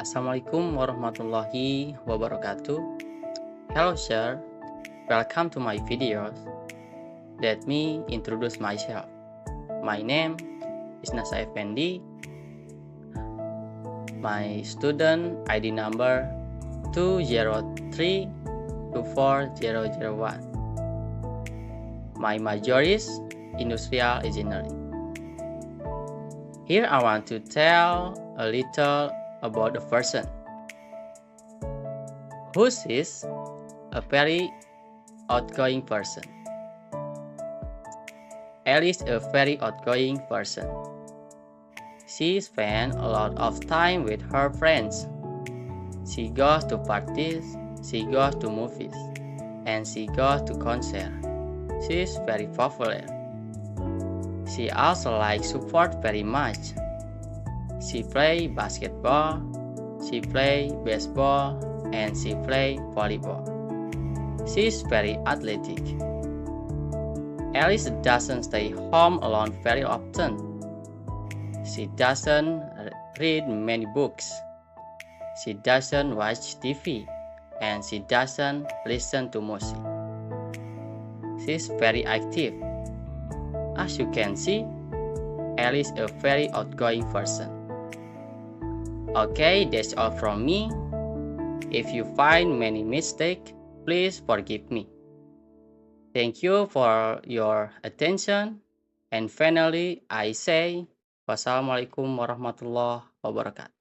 Assalamualaikum warahmatullahi wabarakatuh. Hello, sir. Welcome to my videos. Let me introduce myself. My name is Nasa Effendi. My student ID number 203-24001. My major is Industrial Engineering. Here I want to tell a little about a person who is a very outgoing person. Ellie is a very outgoing person. She spends a lot of time with her friends. She goes to parties, she goes to movies, and she goes to concerts. She is very popular. She also likes sport very much. She plays basketball, she plays baseball, and she plays volleyball. She is very athletic. Alice doesn't stay home alone very often. She doesn't read many books. She doesn't watch TV, and she doesn't listen to music. She is very active. As you can see, Alice is a very outgoing person. Okay, that's all from me. If you find many mistakes, please forgive me. Thank you for your attention. And finally, I say, wassalamualaikum warahmatullahi wabarakatuh.